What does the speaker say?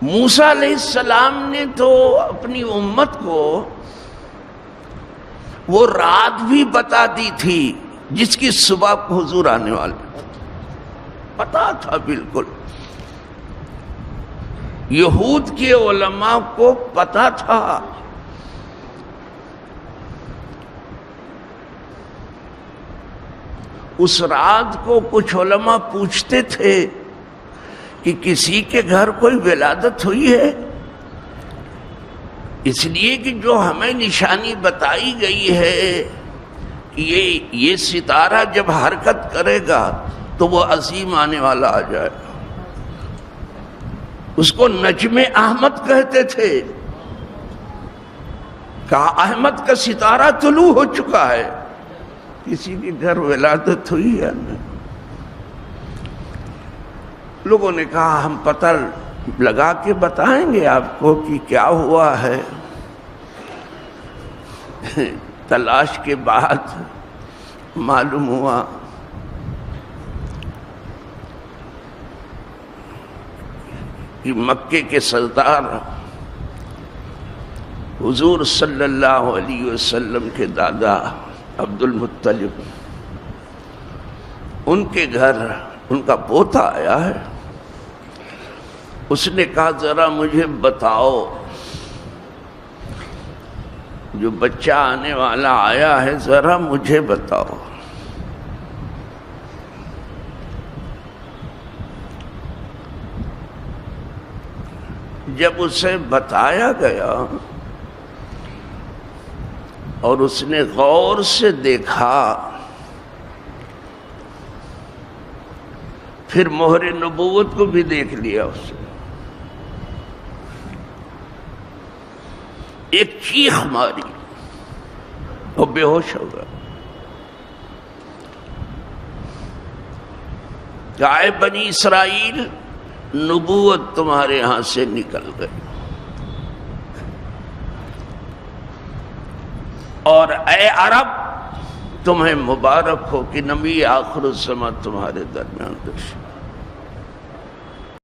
موسیٰ علیہ السلام نے تو اپنی امت کو وہ رات بھی بتا دی تھی جس کی صبح کو حضور آنے والے، پتا تھا بالکل. یہود کے علماء کو پتا تھا. اس رات کو کچھ علماء پوچھتے تھے کہ کسی کے گھر کوئی ولادت ہوئی ہے؟ اس لیے کہ جو ہمیں نشانی بتائی گئی ہے کہ یہ ستارہ جب حرکت کرے گا تو وہ عظیم آنے والا آ جائے گا. اس کو نجم احمد کہتے تھے. کہا احمد کا ستارہ طلوع ہو چکا ہے. کسی کے گھر ولادت ہوئی ہے نہیں. لوگوں نے کہا ہم پتہ لگا کے بتائیں گے آپ کو کہ کیا ہوا ہے. تلاش کے بعد معلوم ہوا کہ مکے کے سردار حضور صلی اللہ علیہ وسلم کے دادا عبد المطلب، ان کے گھر ان کا پوتا آیا ہے. اس نے کہا ذرا مجھے بتاؤ، جو بچہ آنے والا آیا ہے ذرا مجھے بتاؤ. جب اسے بتایا گیا اور اس نے غور سے دیکھا، پھر مہر نبوت کو بھی دیکھ لیا. اس نے ایک چیخ ماری اور بے ہوش ہو گیا. کہ اے بنی اسرائیل، نبوت تمہارے ہاں سے نکل گئی، اور اے عرب تمہیں مبارک ہو کہ نبی آخر الزمان تمہارے درمیان درش.